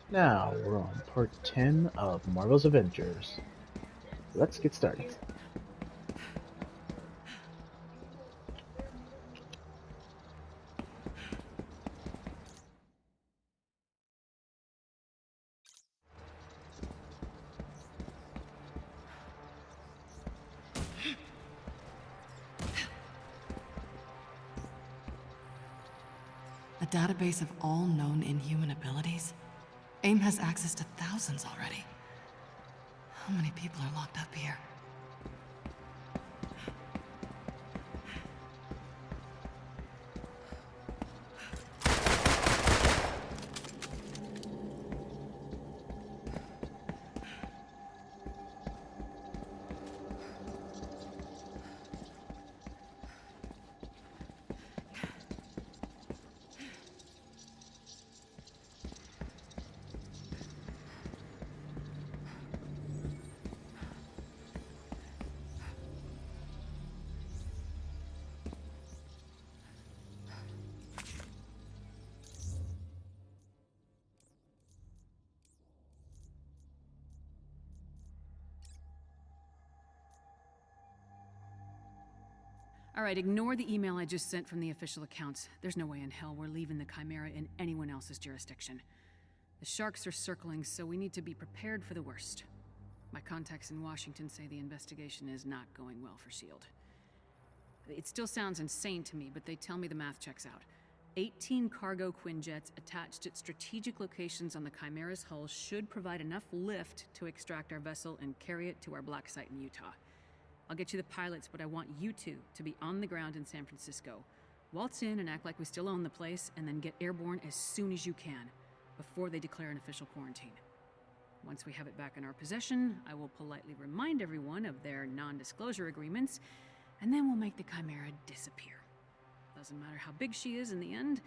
Now we're on part 10 of Marvel's Avengers. Let's get started. A database of all known inhuman abilities? AIM has access to thousands already. How many people are locked up here? All right, ignore the email I just sent from the official accounts. There's no way in hell we're leaving the Chimera in anyone else's jurisdiction. The sharks are circling, so we need to be prepared for the worst. My contacts in Washington say the investigation is not going well for S.H.I.E.L.D. It still sounds insane to me, but they tell me the math checks out. 18 cargo Quinjets attached at strategic locations on the Chimera's hull should provide enough lift to extract our vessel and carry it to our black site in Utah. I'll get you the pilots, but I want you two to be on the ground in San Francisco. Waltz in and act like we still own the place, and then get airborne as soon as you can, before they declare an official quarantine. Once we have it back in our possession, I will politely remind everyone of their non-disclosure agreements, and then we'll make the Chimera disappear. Doesn't matter how big she is in the end,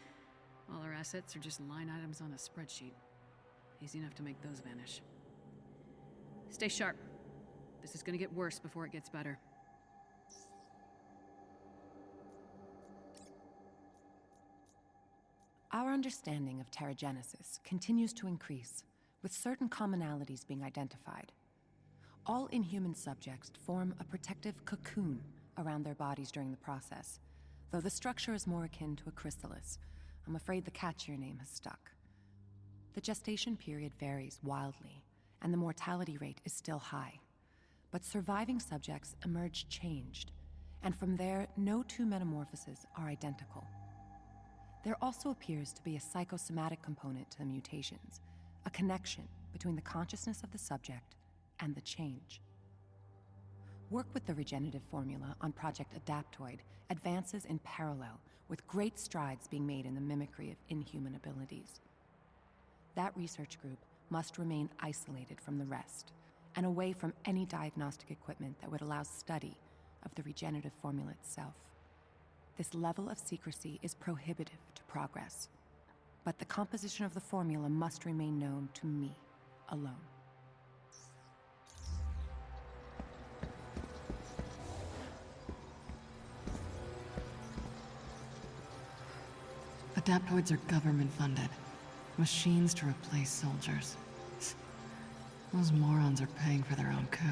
all our assets are just line items on a spreadsheet. Easy enough to make those vanish. Stay sharp. This is gonna get worse before it gets better. Our understanding of Terrigenesis continues to increase, with certain commonalities being identified. All inhuman subjects form a protective cocoon around their bodies during the process, though the structure is more akin to a chrysalis. I'm afraid the catchier name has stuck. The gestation period varies wildly, and the mortality rate is still high. But surviving subjects emerge changed, and from there, no two metamorphoses are identical. There also appears to be a psychosomatic component to the mutations, a connection between the consciousness of the subject and the change. Work with the regenerative formula on Project Adaptoid advances in parallel, with great strides being made in the mimicry of inhuman abilities. That research group must remain isolated from the rest, and away from any diagnostic equipment that would allow study of the regenerative formula itself. This level of secrecy is prohibitive to progress, but the composition of the formula must remain known to me alone. Adaptoids are government-funded. Machines to replace soldiers. Those morons are paying for their own coup.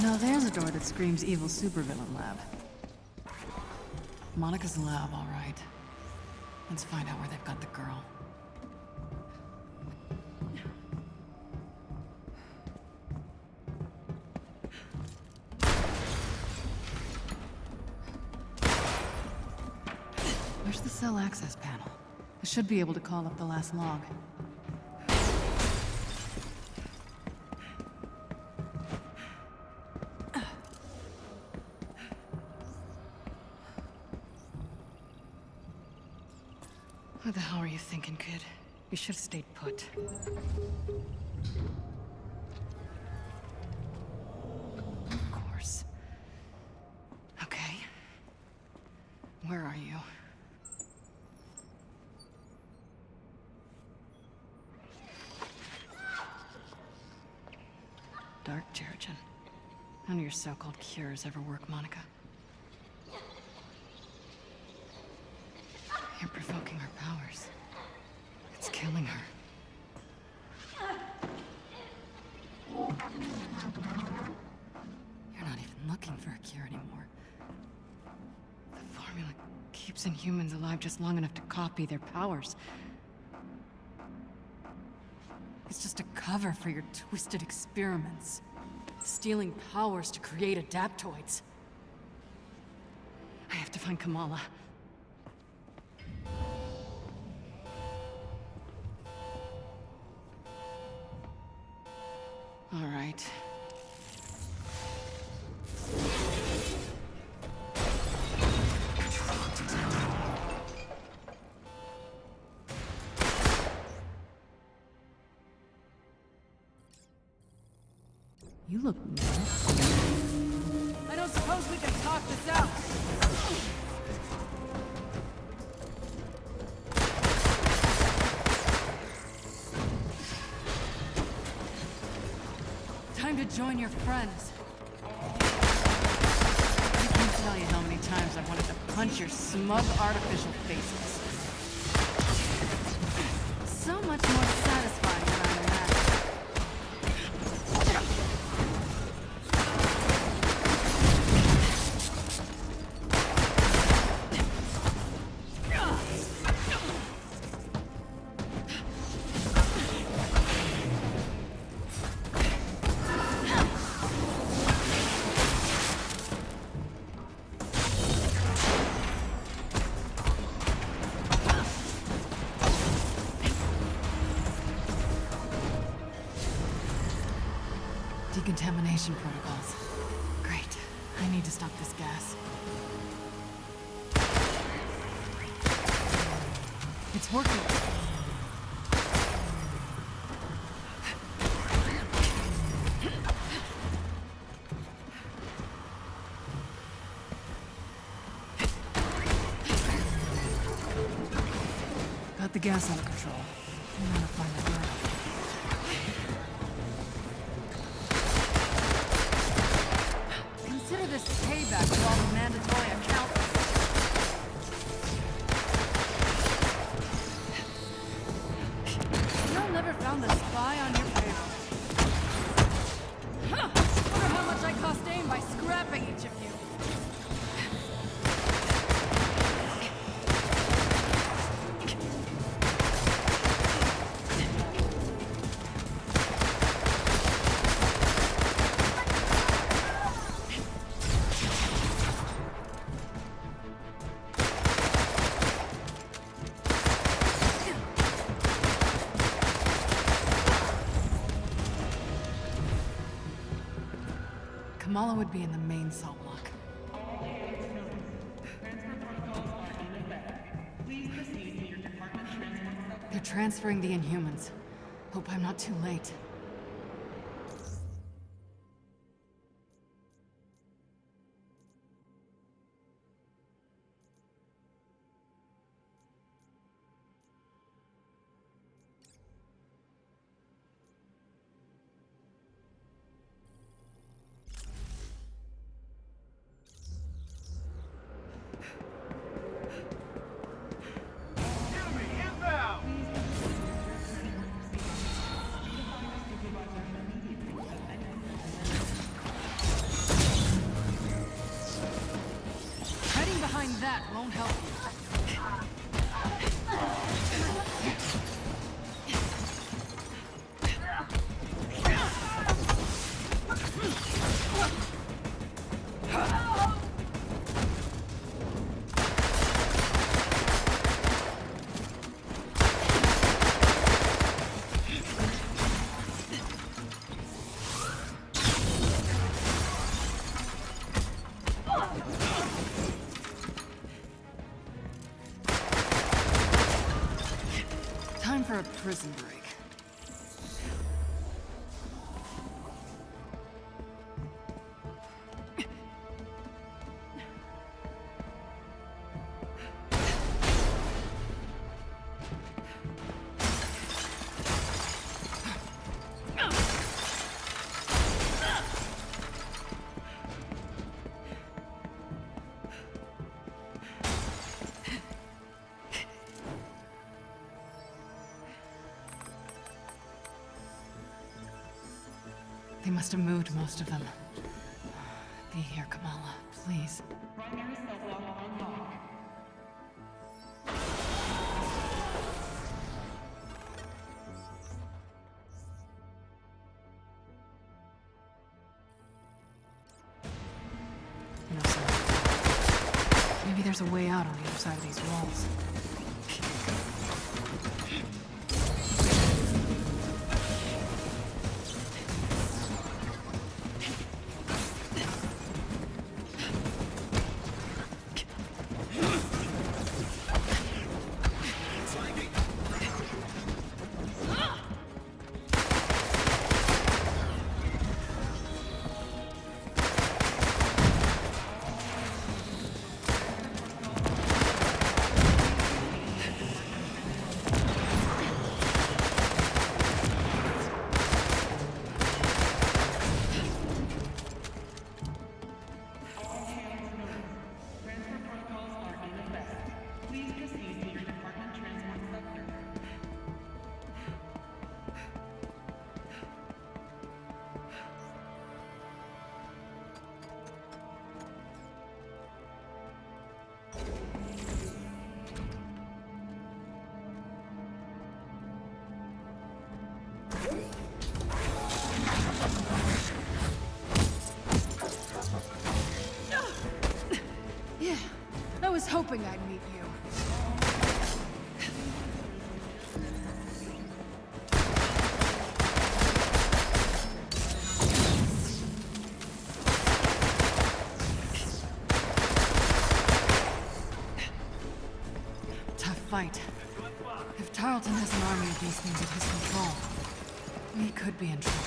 Now there's a door that screams evil supervillain lab. Monica's lab, all right. Let's find out where they've got the girl. Where's the cell access panel? I should be able to call up the last log. What the hell were you thinking, kid? You should have stayed put. Where are you? Dark Terrigen. None of your so-called cures ever work, Monica. You're provoking her powers. It's killing her. You're not even looking for a cure anymore. The formula keeps Inhumans alive just long enough to copy their powers. It's just a cover for your twisted experiments. Stealing powers to create adaptoids. I have to find Kamala. All right. You look mad. I don't suppose we can talk this out. Time to join your friends. I can't tell you how many times I've wanted to punch your smug artificial faces. So much more satisfying than I imagined. Decontamination protocols. Great. I need to stop this gas. It's working. Got the gas under control. I'm gonna find the door. Consider this payback for all the mandatory accountants. You'll never found the spy on your payroll. Huh! Wonder how much I cost AIM by scrapping each of you. Kamala would be in the main cell block. They're transferring the Inhumans. Hope I'm not too late. Hiding behind that won't help you. Time for a prison break. They must have moved most of them. Be here, Kamala, please. Primary cell block unlocked. No sign. Maybe there's a way out on the other side of these walls. Transfer protocols are in effect. Please proceed to your department transport sector. Yeah, I was hoping I'd meet you. Tough fight. If Tarleton has an army of these things at his control, we could be in trouble.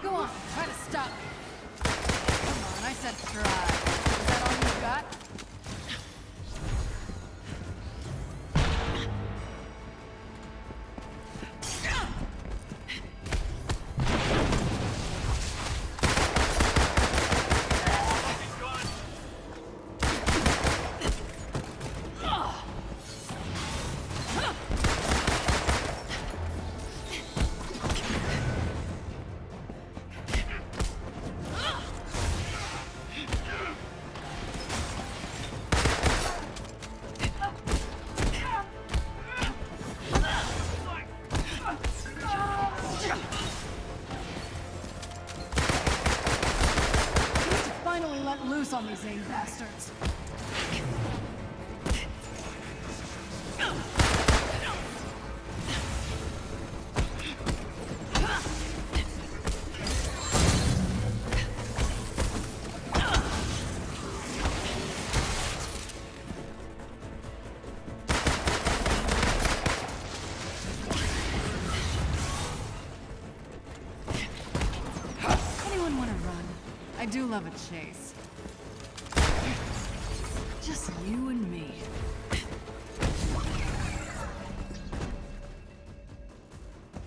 Go on, try to stop me. Come on, I said try. Is that all you got? Finally let loose on these AIM bastards. Anyone want to run? I do love a chase. Just you and me.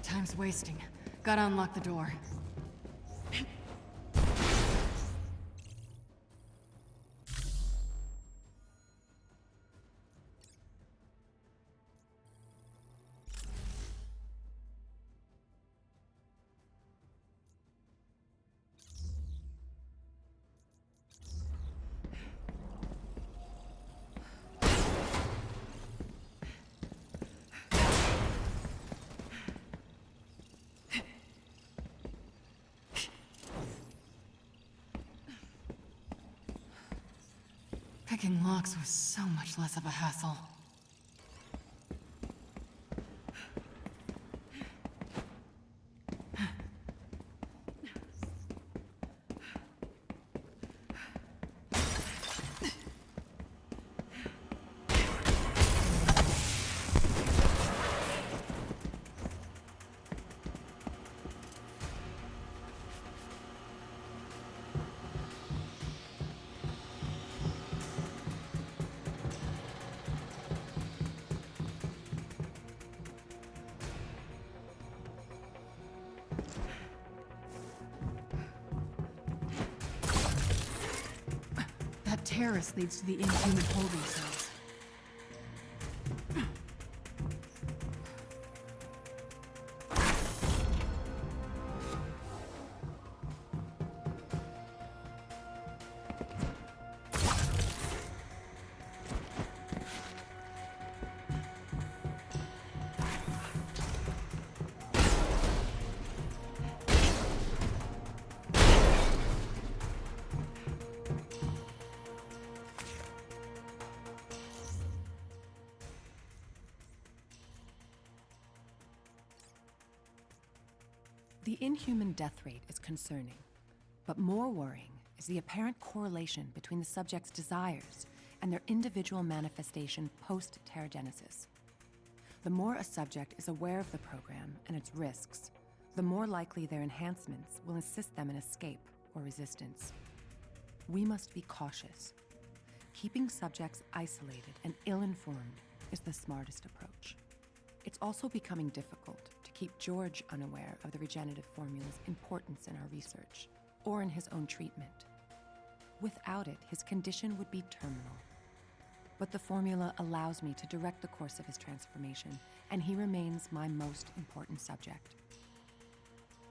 Time's wasting. Gotta unlock the door. Picking locks was so much less of a hassle. That terrace leads to the Inhuman holding cells. The inhuman death rate is concerning, but more worrying is the apparent correlation between the subject's desires and their individual manifestation post-Terrigenesis. The more a subject is aware of the program and its risks, the more likely their enhancements will assist them in escape or resistance. We must be cautious. Keeping subjects isolated and ill-informed is the smartest approach. It's also becoming difficult to keep George unaware of the regenerative formula's importance in our research, or in his own treatment. Without it, his condition would be terminal. But the formula allows me to direct the course of his transformation, and he remains my most important subject.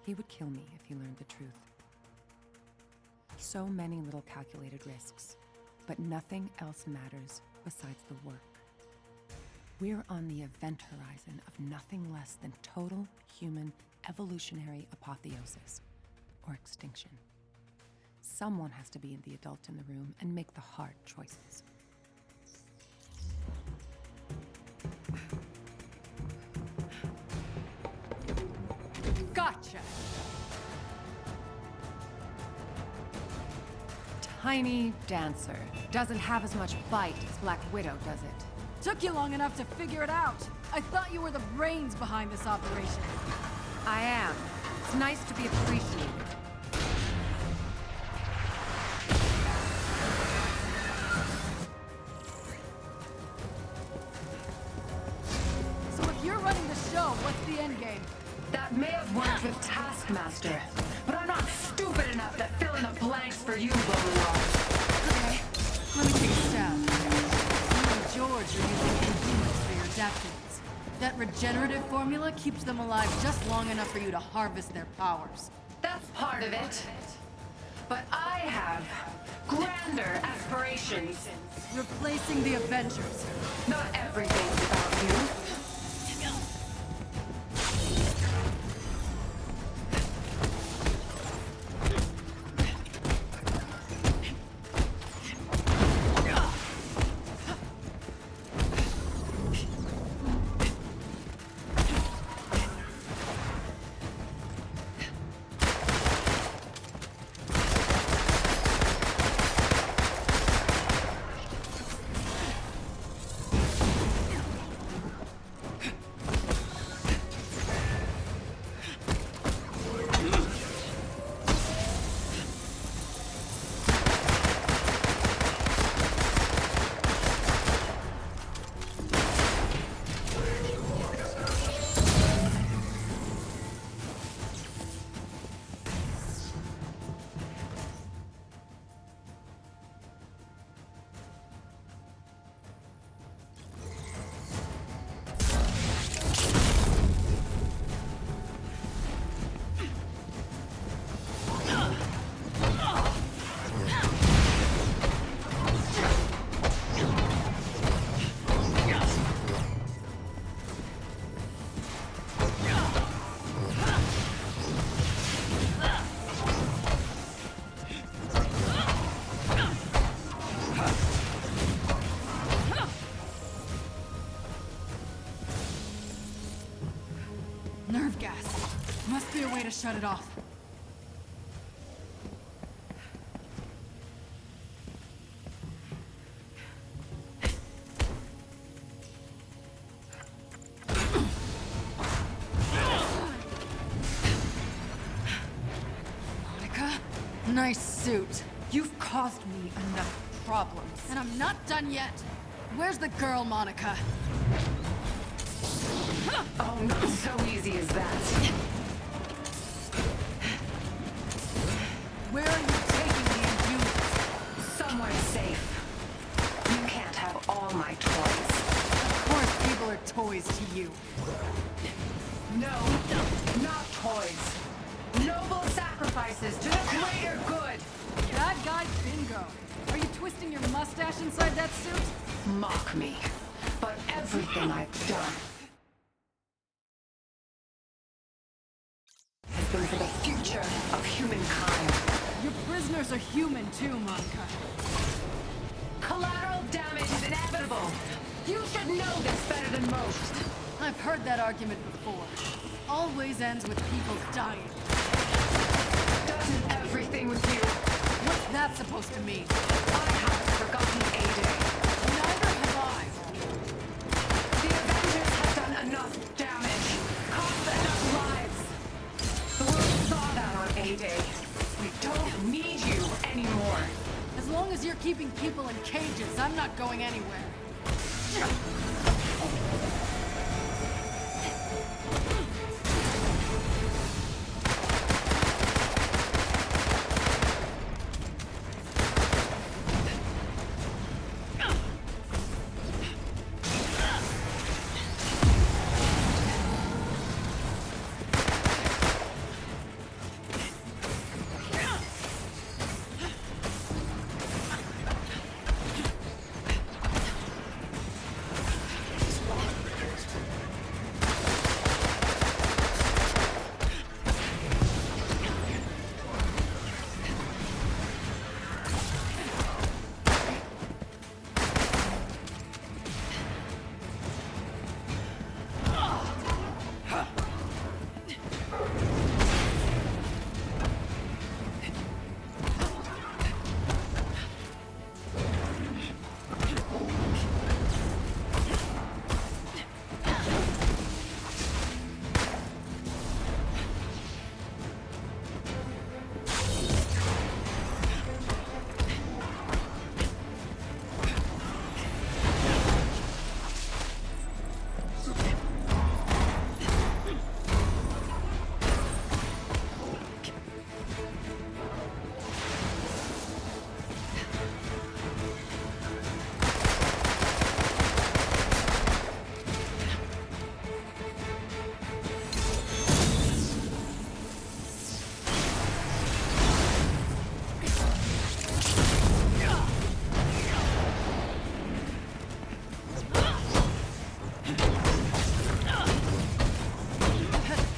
He would kill me if he learned the truth. So many little calculated risks, but nothing else matters besides the work. We're on the event horizon of nothing less than total human evolutionary apotheosis, or extinction. Someone has to be the adult in the room and make the hard choices. Gotcha! Tiny dancer. Doesn't have as much bite as Black Widow, does it? Took you long enough to figure it out. I thought you were the brains behind this operation. I am. It's nice to be appreciated. So if you're running the show, what's the end game? That may have worked with Taskmaster, but I'm not stupid enough to fill in the blanks for you, Beauregard. Okay, let me take a stab. You and George are using inhumans for your adaptogens. That regenerative formula keeps them alive just long enough for you to harvest their powers. That's part of it. But I have grander aspirations. Replacing the Avengers. Not everything's about you. Nerve gas. Must be a way to shut it off. Monica? Nice suit. You've caused me enough problems. And I'm not done yet. Where's the girl, Monica? Oh, not so easy as that. Where are you taking the Inhumans? Somewhere safe. You can't have all my toys. Of course people are toys to you. No, not toys. Noble sacrifices to the greater good. Bad guy bingo. Are you twisting your mustache inside that suit? Mock me, but everything I've done has been for the future of humankind. Your prisoners are human too, Monica. Collateral damage is inevitable. You should know this better than most. I've heard that argument before. always ends with people dying. Doesn't everything with you? What's that supposed to mean? I haven't forgotten A-Day. Neither have I. The Avengers have done enough damage, cost enough lives. The world saw that on A-Day. We don't need you anymore. As long as you're keeping people in cages, I'm not going anywhere.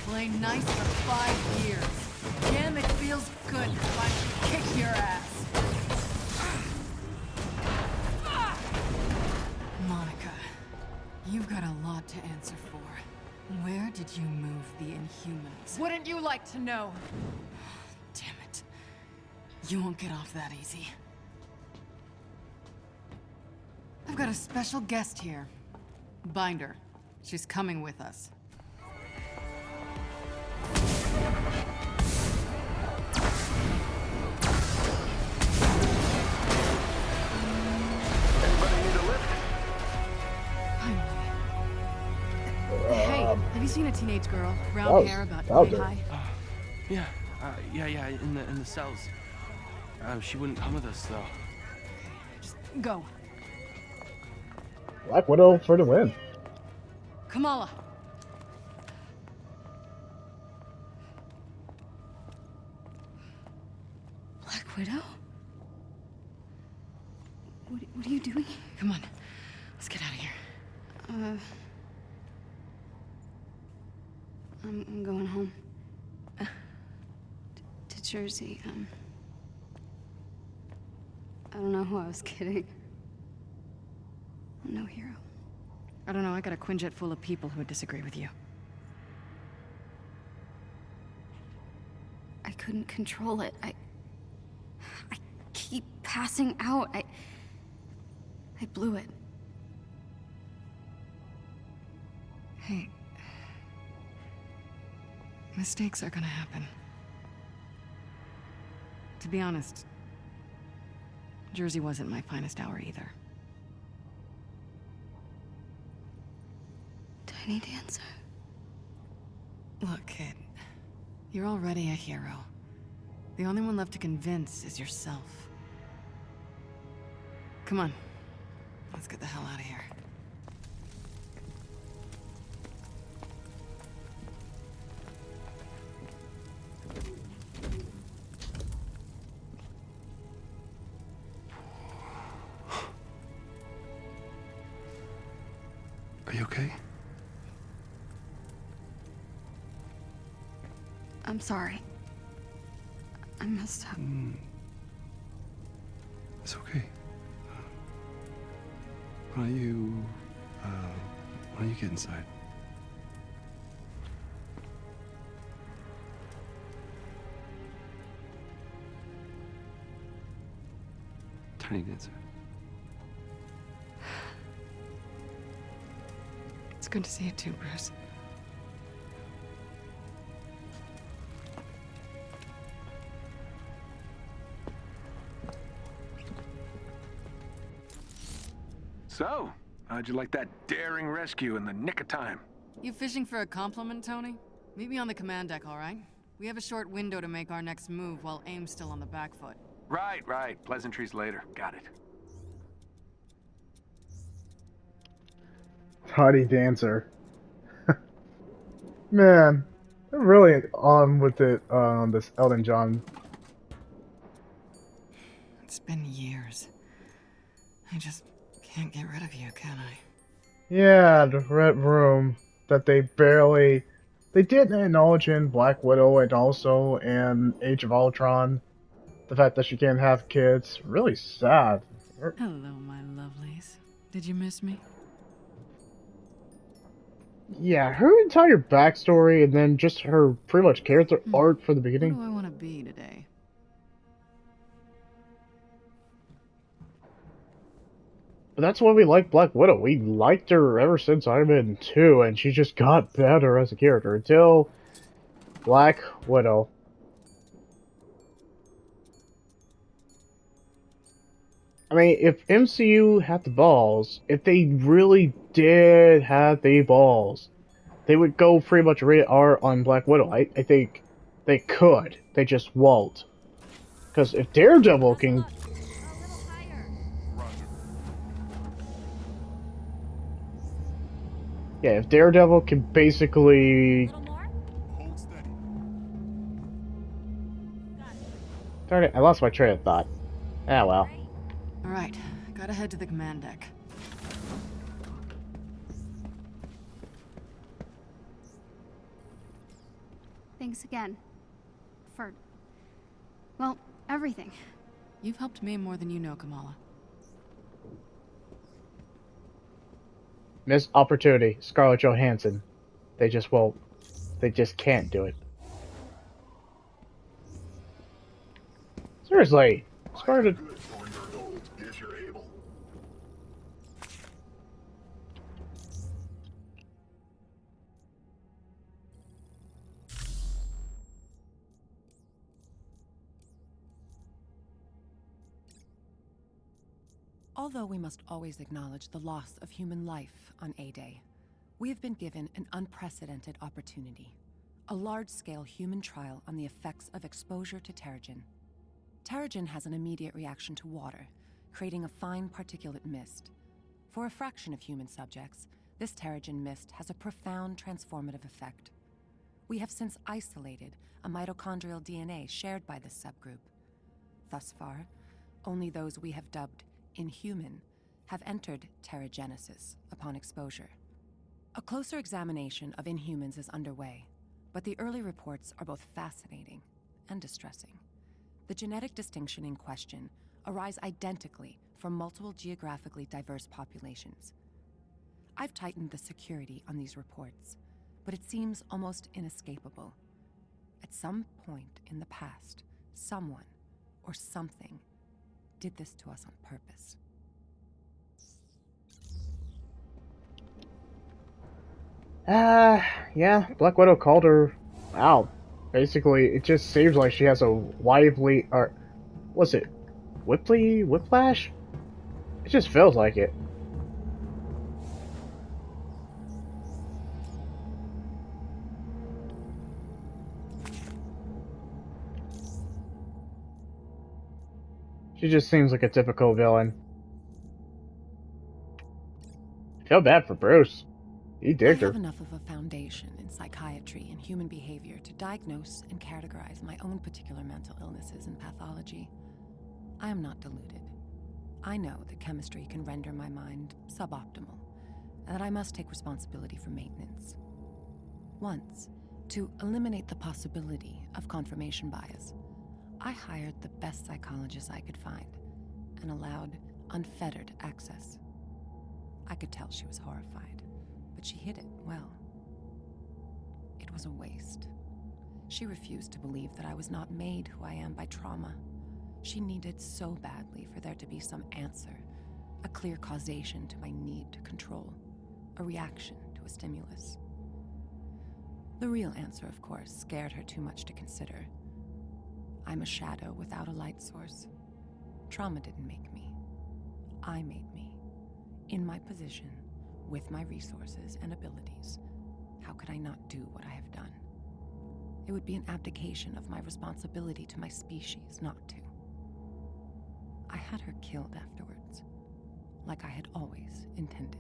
Play nice for 5 years. Damn, it feels good to finally kick your ass. Monica, you've got a lot to answer for. Where did you move the Inhumans? Wouldn't you like to know? Damn it. You won't get off that easy. I've got a special guest here. Binder. She's coming with us. Hey, have you seen a teenage girl? Brown hair, about Bowser. high. Yeah, yeah, in the cells. She wouldn't come with us though. Go. Black Widow for the win. Kamala. Black Widow? What are you doing? Come on. Let's get out of here. I'm going home. To Jersey. I don't know who I was kidding. I'm no hero. I don't know, I got a Quinjet full of people who would disagree with you. I couldn't control it. I keep passing out. I blew it. Hey. Mistakes are gonna happen. To be honest, Jersey wasn't my finest hour either. Tiny Dancer. Look, kid. You're already a hero. The only one left to convince is yourself. Come on. Let's get the hell out of here. Are you okay? I'm sorry. I messed up. It's okay. Why don't you get inside? pretty good, sir. It's good to see you too, Bruce. So, how'd you like that daring rescue in the nick of time? You fishing for a compliment, Tony? Meet me on the command deck, all right? We have a short window to make our next move while AIM's still on the back foot. Right. Pleasantries later. Got it. Tiny dancer. Man, they're really on with it on this Elton John. It's been years. I just can't get rid of you, can I? Yeah, the Red Room that they didn't acknowledge in Black Widow and also in Age of Ultron. The fact that she can't have kids, really sad. Hello, my lovelies. Did you miss me? Yeah, her entire backstory and then just her pretty much character arc from the What beginning. do I want to be today? But that's why we like Black Widow. We liked her ever since Iron Man 2, and she just got better as a character until Black Widow. I mean, if MCU had the balls, if they really did have the balls, they would go pretty much rated R on Black Widow. I think they could. They just won't. Because if Daredevil can... Yeah, if Daredevil can basically... Darn it, I lost my train of thought. Ah, well. All right, gotta head to the command deck. Thanks again. For... well, everything. You've helped me more than you know, Kamala. Missed opportunity. Scarlett Johansson. They just won't. They just can't do it. Seriously. Scarlett... Although we must always acknowledge the loss of human life on A-Day, we have been given an unprecedented opportunity. A large-scale human trial on the effects of exposure to Terrigen. Terrigen has an immediate reaction to water, creating a fine particulate mist. For a fraction of human subjects, this Terrigen mist has a profound transformative effect. We have since isolated a mitochondrial DNA shared by this subgroup. Thus far, only those we have dubbed Inhuman have entered Terrigenesis upon exposure. A closer examination of Inhumans is underway, but the early reports are both fascinating and distressing. The genetic distinction in question arise identically from multiple geographically diverse populations. I've tightened the security on these reports, but it seems almost inescapable. At some point in the past, someone or something did this to us on purpose. Yeah, Black Widow called her out. Basically, it just seems like she has a lively, or was it Whiplash? It just feels like it. She just seems like a typical villain. I feel bad for Bruce. He digged I her. have enough of a foundation in psychiatry and human behavior to diagnose and categorize my own particular mental illnesses and pathology. I am not deluded. I know that chemistry can render my mind suboptimal, and that I must take responsibility for maintenance. Once, to eliminate the possibility of confirmation bias, I hired the best psychologist I could find and allowed unfettered access. I could tell she was horrified, but she hid it well. It was a waste. She refused to believe that I was not made who I am by trauma. She needed so badly for there to be some answer, a clear causation to my need to control, a reaction to a stimulus. The real answer, of course, scared her too much to consider. I'm a shadow without a light source. Trauma didn't make me. I made me. In my position, with my resources and abilities, how could I not do what I have done? It would be an abdication of my responsibility to my species not to. I had her killed afterwards, like I had always intended.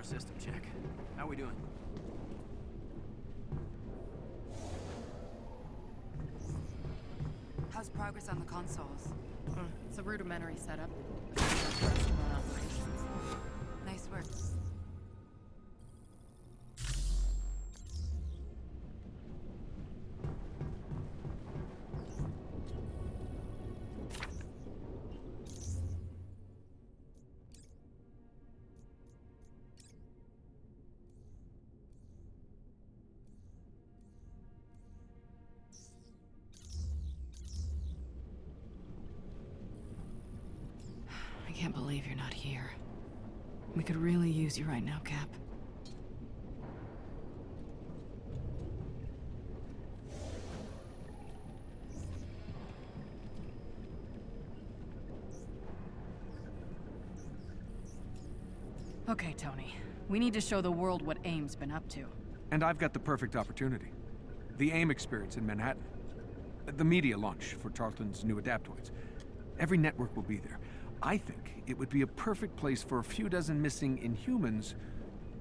System check. How we doing? How's progress on the consoles? It's a rudimentary setup. Operations. Nice work. I can't believe you're not here. We could really use you right now, Cap. Okay, Tony. We need to show the world what AIM's been up to. And I've got the perfect opportunity. The AIM experience in Manhattan. The media launch for Tarleton's new adaptoids. Every network will be there. I think it would be a perfect place for a few dozen missing Inhumans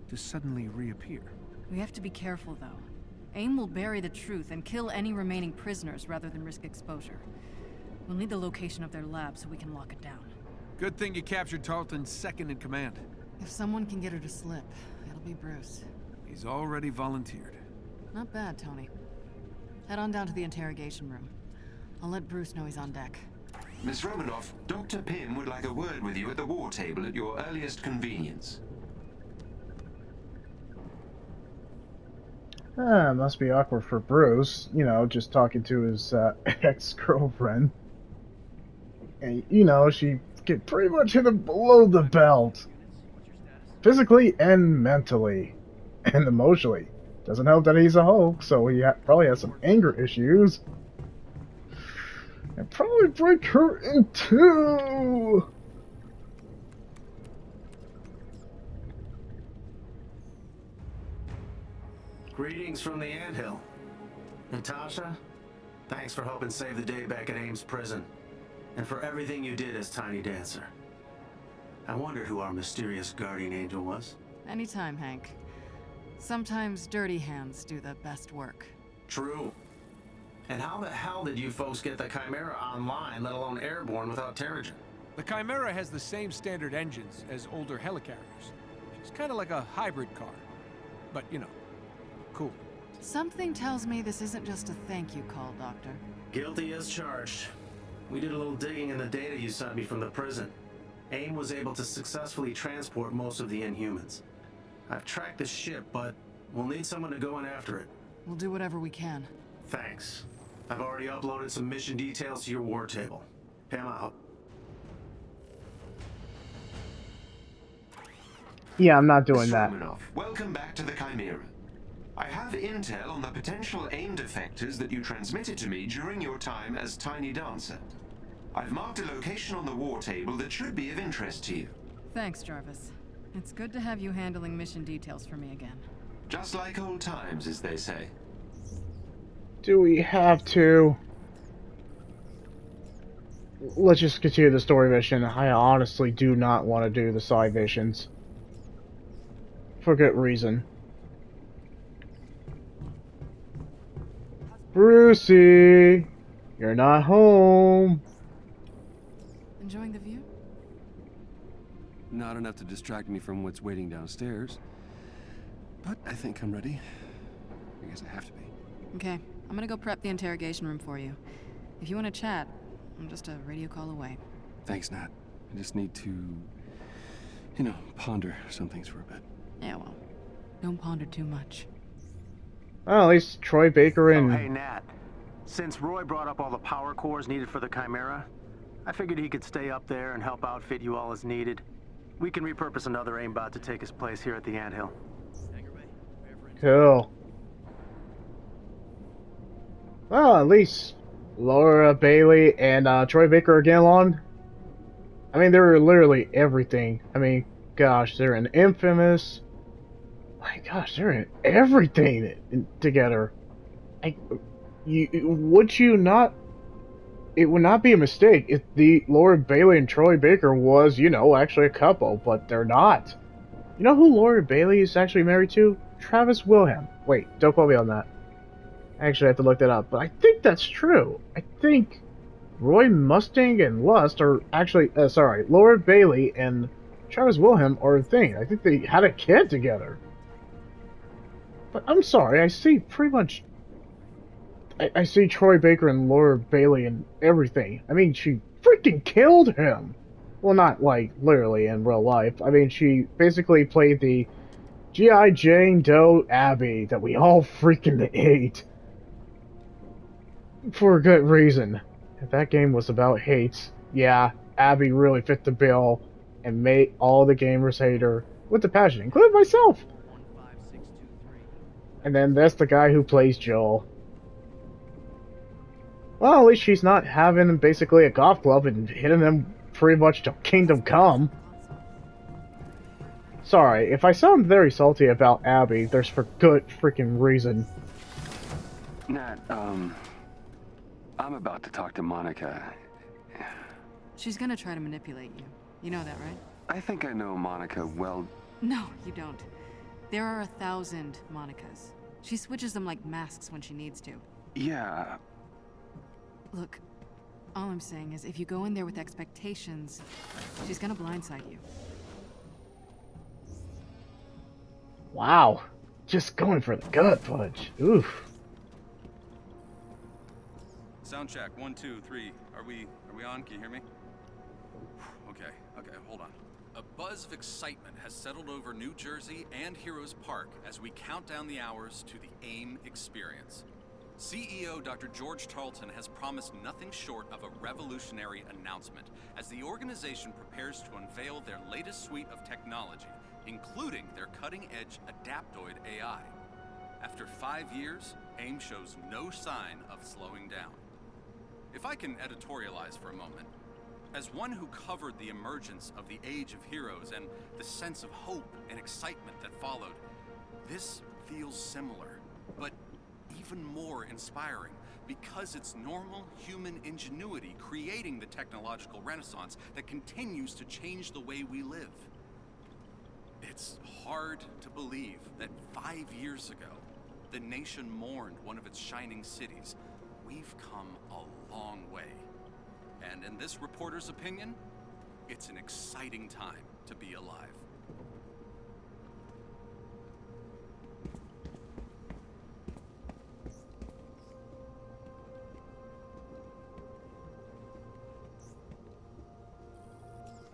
to suddenly reappear. We have to be careful, though. AIM will bury the truth and kill any remaining prisoners rather than risk exposure. We'll need the location of their lab so we can lock it down. Good thing you captured Tarleton's second in command. If someone can get her to slip, it'll be Bruce. He's already volunteered. Not bad, Tony. Head on down to the interrogation room. I'll let Bruce know he's on deck. Miss Romanoff, Dr. Pym would like a word with you at the war table at your earliest convenience. Must be awkward for Bruce, you know, just talking to his ex-girlfriend. And, you know, she get pretty much hit him below the belt. Physically and mentally. And emotionally. Doesn't help that he's a Hulk, so he probably has some anger issues. And probably break her in two! Greetings from the Anthill. Natasha, thanks for helping save the day back at Ames Prison, and for everything you did as Tiny Dancer. I wondered who our mysterious guardian angel was. Anytime, Hank. Sometimes dirty hands do the best work. True. And how the hell did you folks get the Chimera online, let alone airborne, without Terrigen? The Chimera has the same standard engines as older helicarriers. She's kind of like a hybrid car. But, you know, cool. Something tells me this isn't just a thank you call, Doctor. Guilty as charged. We did a little digging in the data you sent me from the prison. AIM was able to successfully transport most of the Inhumans. I've tracked the ship, but we'll need someone to go in after it. We'll do whatever we can. Thanks. I've already uploaded some mission details to your war table. Pam out. Yeah, I'm not doing that. Romanoff, welcome back to the Chimera. I have intel on the potential AIM defectors that you transmitted to me during your time as Tiny Dancer. I've marked a location on the war table that should be of interest to you. Thanks, Jarvis. It's good to have you handling mission details for me again. Just like old times, as they say. Do we have to? Let's just continue the story mission. I honestly do not want to do the side missions. For good reason. Brucey! You're not home! Enjoying the view? Not enough to distract me from what's waiting downstairs. But I think I'm ready. I guess I have to be. Okay, I'm gonna go prep the interrogation room for you. If you want to chat, I'm just a radio call away. Thanks, Nat. I just need to, you know, ponder some things for a bit. Yeah, well, don't ponder too much. Well, at least Troy Baker and... Oh, hey, Nat. Since Roy brought up all the power cores needed for the Chimera, I figured he could stay up there and help outfit you all as needed. We can repurpose another aimbot to take his place here at the Anthill. Cool. Well, at least Laura Bailey and Troy Baker are getting along. I mean, they're literally everything. I mean, gosh, they're in Infamous. My gosh, they're in everything together. Would you not? It would not be a mistake if the Laura Bailey and Troy Baker was, you know, actually a couple, but they're not. You know who Laura Bailey is actually married to? Travis Wilhelm. Wait, don't quote me on that. Actually, I have to look that up, but I think that's true. I think Roy Mustang and Lust are actually, sorry, Laura Bailey and Travis Wilhelm are a thing. I think they had a kid together. But I'm sorry, I see pretty much... I see Troy Baker and Laura Bailey and everything. I mean, she freaking killed him! Well, not, like, literally in real life. I mean, she basically played the G.I. Jane Doe Abby that we all freaking hate. For a good reason. If that game was about hate, yeah, Abby really fit the bill and made all the gamers hate her with the passion, including myself! And then that's the guy who plays Joel. Well, at least she's not having basically a golf club and hitting them pretty much till Kingdom Come. Sorry, if I sound very salty about Abby, there's for good freaking reason. Nat, I'm about to talk to Monica. She's gonna try to manipulate you. You know that, right? I think I know Monica well. No, you don't. There are 1,000 Monicas. She switches them like masks when she needs to. Yeah. Look, all I'm saying is if you go in there with expectations, she's gonna blindside you. Wow. Just going for the gut punch. Oof. Sound check. 1, 2, 3. Are we on? Can you hear me? Okay, hold on. A buzz of excitement has settled over New Jersey and Heroes Park as we count down the hours to the AIM experience. CEO Dr. George Tarleton has promised nothing short of a revolutionary announcement as the organization prepares to unveil their latest suite of technology, including their cutting-edge Adaptoid AI. After 5 years, AIM shows no sign of slowing down. If I can editorialize for a moment, as one who covered the emergence of the Age of Heroes and the sense of hope and excitement that followed, this feels similar, but even more inspiring because it's normal human ingenuity creating the technological renaissance that continues to change the way we live. It's hard to believe that 5 years ago, the nation mourned one of its shining cities. We've come a long way. And in this reporter's opinion, it's an exciting time to be alive.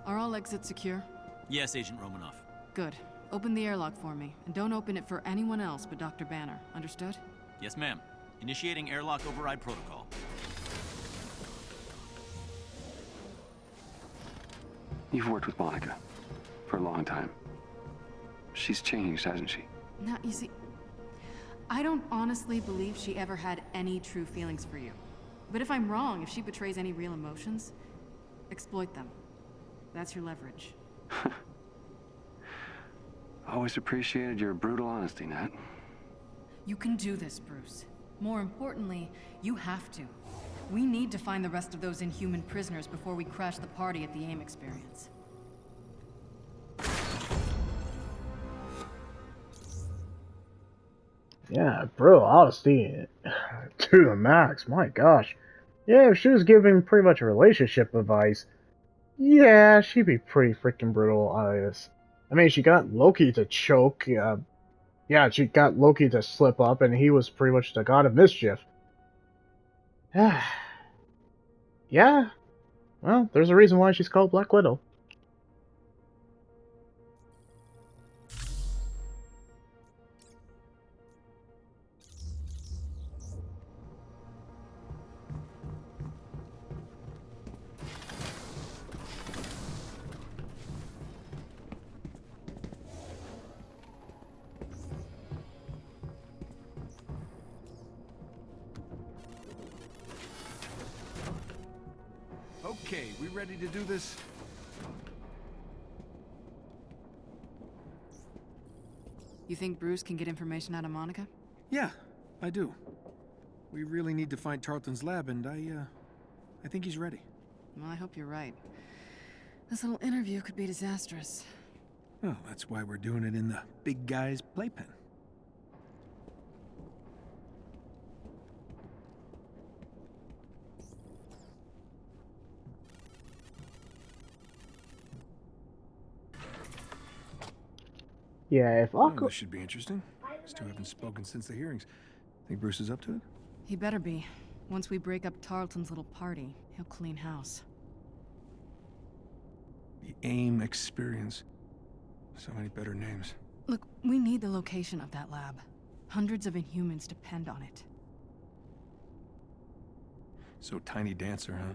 Are all exits secure? Yes, Agent Romanoff. Good. Open the airlock for me, and don't open it for anyone else but Dr. Banner. Understood? Yes, ma'am. Initiating airlock override protocol. You've worked with Monica for a long time. She's changed, hasn't she? Now, you see, I don't honestly believe she ever had any true feelings for you. But if I'm wrong, if she betrays any real emotions, exploit them. That's your leverage. Always appreciated your brutal honesty, Nat. You can do this, Bruce. More importantly, you have to. We need to find the rest of those Inhuman prisoners before we crash the party at the AIM experience. Yeah, bro, honesty to the max. My gosh. Yeah, if she was giving pretty much relationship advice, yeah, she'd be pretty freaking brutal on this. I mean, she got Loki to choke. Yeah, she got Loki to slip up, and he was pretty much the god of mischief. Yeah. Well, there's a reason why she's called Black Widow. Okay, we ready to do this? You think Bruce can get information out of Monica? Yeah, I do. We really need to find Tarleton's lab, and I think he's ready. Well, I hope you're right. This little interview could be disastrous. Well, that's why we're doing it in the big guy's playpen. Yeah, if Aqua... This should be interesting. These two haven't spoken since the hearings. Think Bruce is up to it? He better be. Once we break up Tarleton's little party, he'll clean house. The AIM experience. So many better names. Look, we need the location of that lab. Hundreds of Inhumans depend on it. So Tiny Dancer, huh?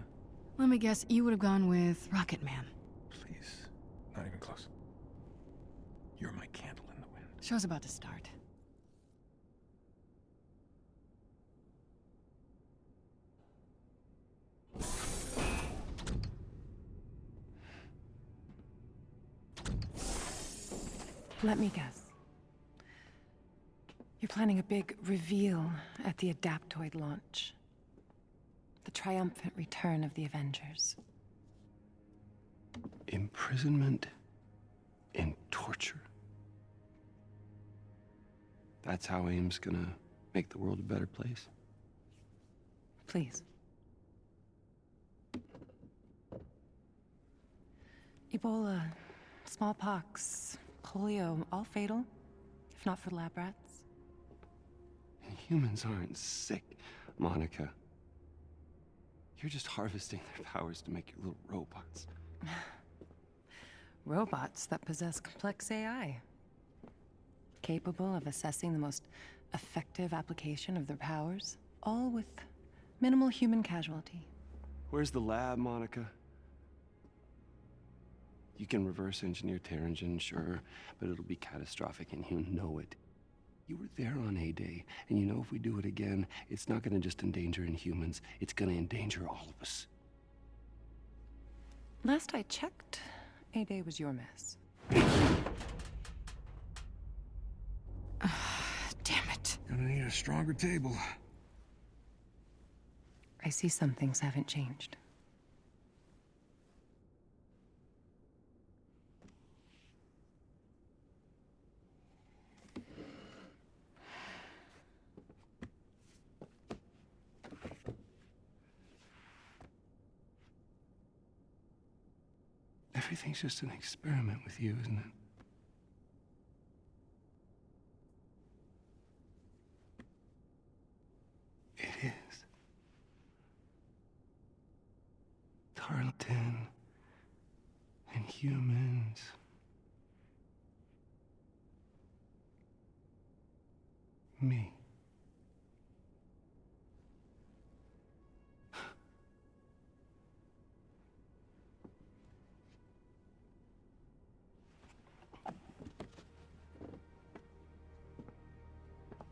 Let me guess, you would have gone with Rocket Man. Please. Not even close. You're my candle in the wind. Show's about to start. Let me guess. You're planning a big reveal at the Adaptoid launch. The triumphant return of the Avengers. Imprisonment and torture. That's how AIM's gonna make the world a better place. Please. Ebola, smallpox, polio, all fatal, if not for lab rats. Humans aren't sick, Monica. You're just harvesting their powers to make your little robots. Robots that possess complex AI. Capable of assessing the most effective application of their powers, all with minimal human casualty. Where's the lab, Monica? You can reverse engineer Terrigen, sure, but it'll be catastrophic and you know it. You were there on A-Day, and you know if we do it again, it's not gonna just endanger Inhumans, it's gonna endanger all of us. Last I checked, A-Day was your mess. Damn it. Gonna need a stronger table. I see some things haven't changed. Everything's just an experiment with you, isn't it? It is. Tarleton and humans. Me.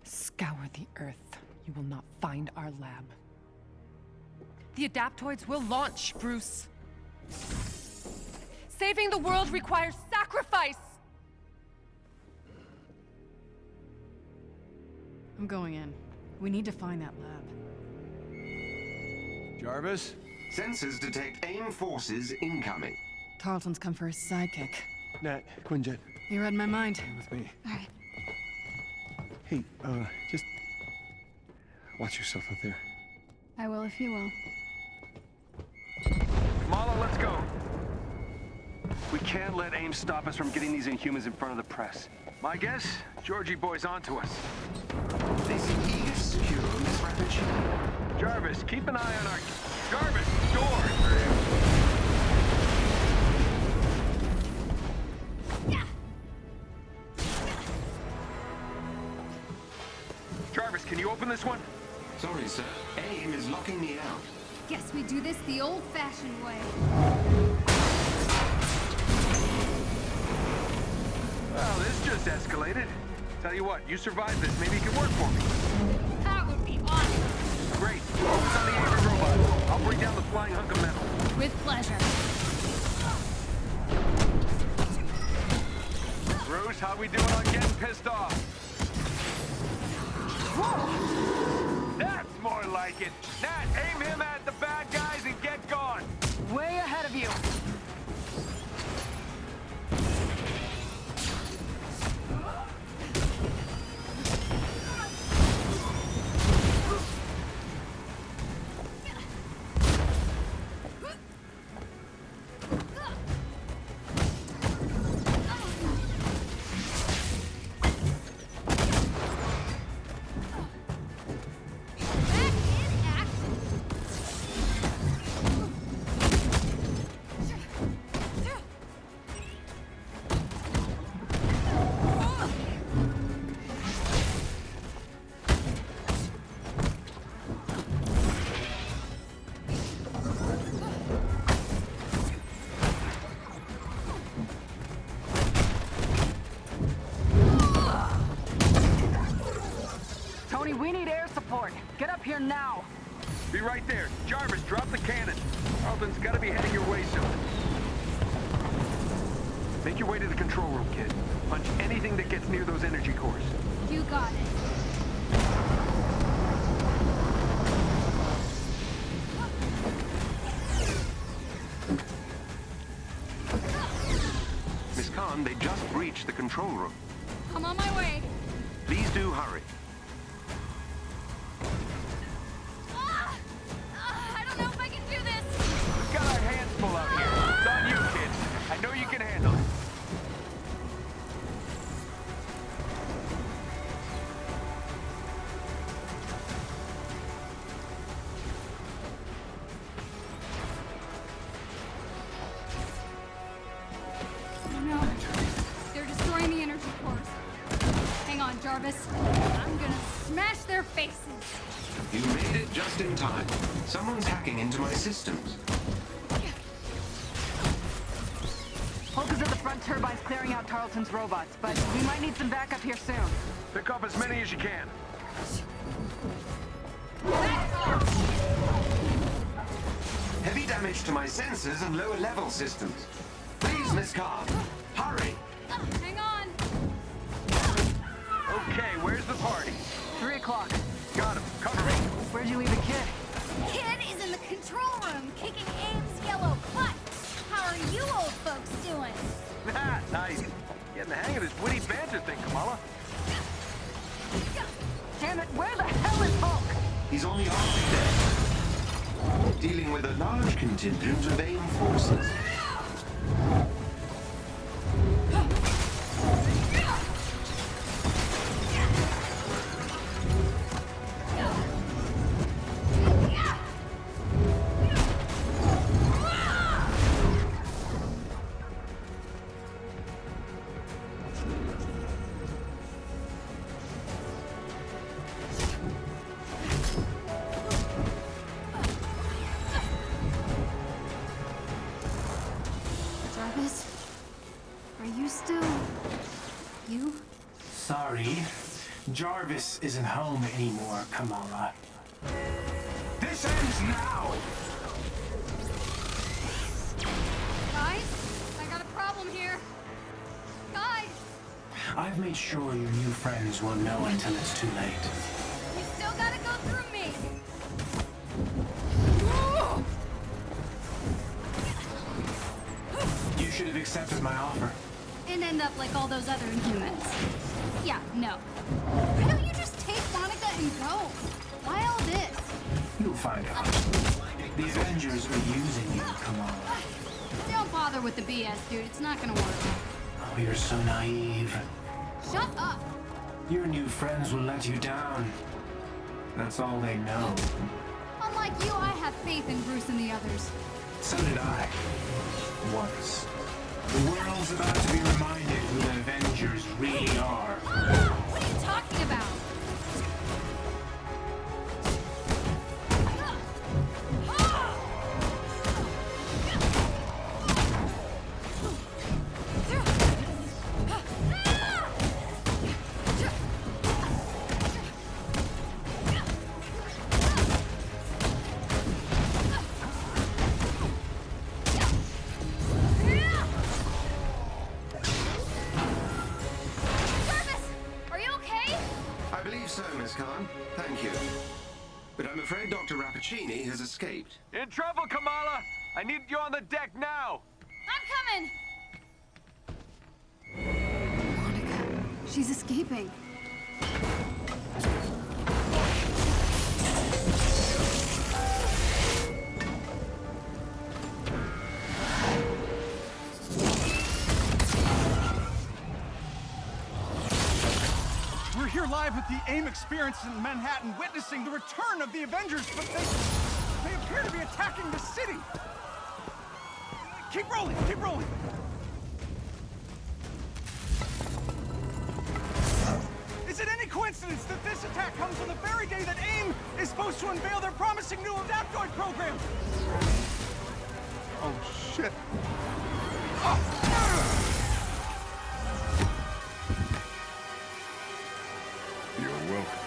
Scour the Earth. You will not find our lab. The Adaptoids will launch, Bruce. Saving the world requires sacrifice! I'm going in. We need to find that lab. Jarvis? Sensors detect AIM forces incoming. Tarleton's come for his sidekick. Nat, Quinjet. You read my mind. With me. All right. Hey, just watch yourself out there. I will if you will. Mala, let's go. We can't let AIM stop us from getting these Inhumans in front of the press. My guess, Georgie boy's onto us. They seem eager to secure this rapid ship. Jarvis, keep an eye on our... Jarvis, door! Jarvis, can you open this one? Sorry, sir. AIM is locking me out. Guess we do this the old-fashioned way. Well, this just escalated. Tell you what, you survived this. Maybe it can work for me. That would be awesome. Great. Focus on the Avery robot. I'll bring down the flying hunk of metal. With pleasure. Bruce, how we doing on getting pissed off? Whoa! That's more like it. Nat, aim him at the bad guys and get gone. Way ahead of you. We need air support. Get up here now. Be right there. Jarvis, drop the cannon. Tarleton's gotta be heading your way soon. Make your way to the control room, kid. Punch anything that gets near those energy cores. You got it. Miss Khan, they just breached the control room. I'm on my way. Please do hurry. I don't know if I can do this. We've got our hands full out here. It's on you, kid. I know you can handle it. No, they're destroying the energy cores. Hang on, Jarvis. I'm gonna smash their faces. You made it just in time. Someone's hacking into my systems. Hulk is at the front turbines clearing out Tarleton's robots, but we might need some backup here soon. Pick up as many as you can. Heavy damage to my sensors and lower level systems. Please, Miss Khan, hurry! Hang on. Okay, where's the party? 3 o'clock. Got him. Cover me. Where'd you leave the kid? Kid is in the control room, kicking Ames' yellow butt. How are you old folks doing? Ah, nice. Getting the hang of this witty banter thing, Kamala. Damn it, where the hell is Hulk? He's on the army deck, dealing with a large contingent of AIM forces. Jarvis, are you still... you? Sorry. Jarvis isn't home anymore, Kamala. This ends now! Guys, I got a problem here. Guys, I've made sure your new friends won't know until it's too late. you still gotta go through me. You should have accepted my offer. And end up like all those other Inhumans. Yeah, no. Why don't you just take Monica and go? Why all this? You'll find out. The Avengers are using you, Kamala. Don't bother with the BS, dude. It's not gonna work. Oh, you're so naive. Shut up. Your new friends will let you down. That's all they know. Unlike you, I have faith in Bruce and the others. So did I. Once. The world's about to be reminded who the Avengers really are. What are you talking about? I believe so, Miss Khan. Thank you. But I'm afraid Dr. Rappaccini has escaped. In trouble, Kamala! I need you on the deck now! I'm coming! Monica, she's escaping. We're here live at the AIM experience in Manhattan, witnessing the return of the Avengers, but they appear to be attacking the city. Keep rolling, keep rolling. Is it any coincidence that this attack comes on the very day that AIM is supposed to unveil their promising new Adaptoid program? Oh, shit. You're welcome.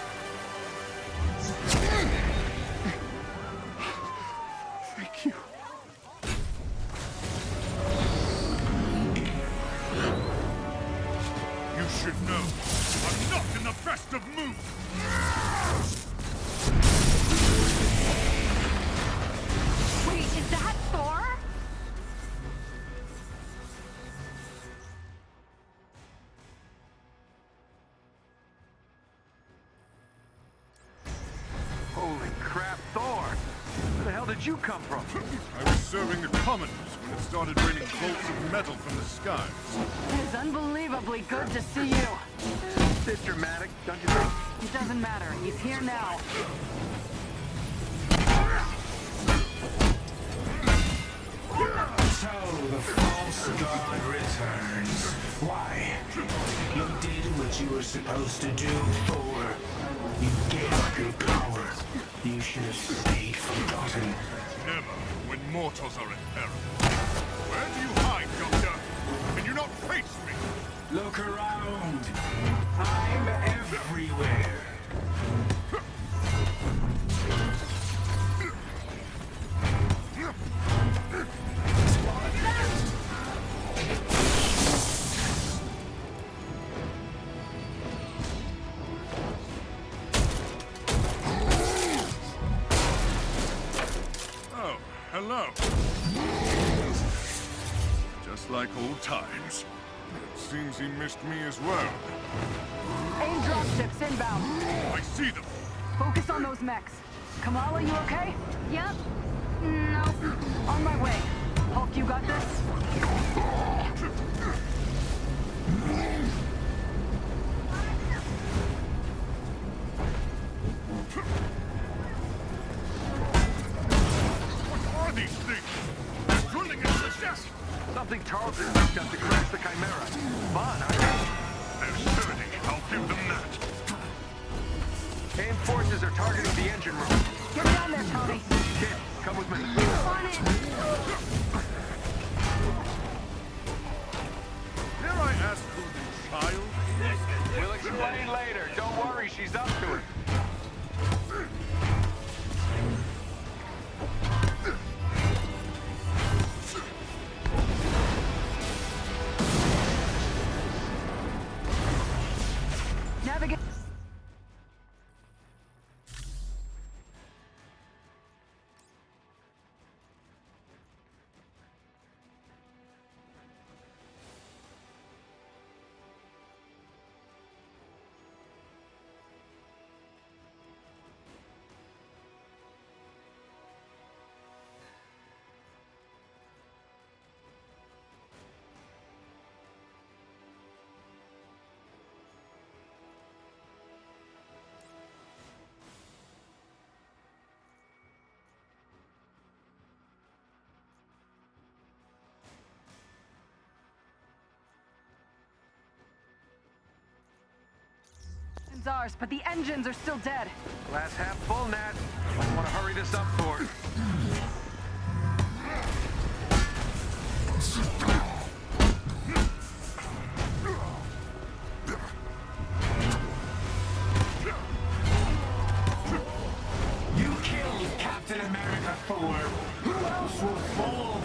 Thank you. You should know, I'm not in the best of moods. Wait, is that Thor? did you come from? I was serving the commoners when it started raining bolts of metal from the skies. It is unbelievably good to see you. Bit dramatic, don't you think? It doesn't matter. He's here now. So the false god returns. Why? You did what you were supposed to do, Thor. You gave up your power. You should have stayed forgotten. Never, when mortals are in peril. Where do you hide, Doctor? Can you not face me? Look around. I'm everywhere. Oh, hello. Just like old times. It seems he missed me as well. AIM dropships inbound. I see them. Focus on those mechs. Kamala, you okay? Yep. Nope. On my way. Hulk, you got this? What are these things? They're drilling into the chest. Something Tarleton picked up to crash the Chimera. Fun, aren't they? They're sturdy. I'll give them that. AIM forces are targeting the engine room. Get down there, Tony. Kid, come with me. On it. Dare I ask who the child is? We'll explain later. Don't worry, she's up to it. Navigate. It's ours, but the engines are still dead. Glass half full, Nat. Might want to hurry this up, Thor. You killed Captain America, Thor. Who else will fall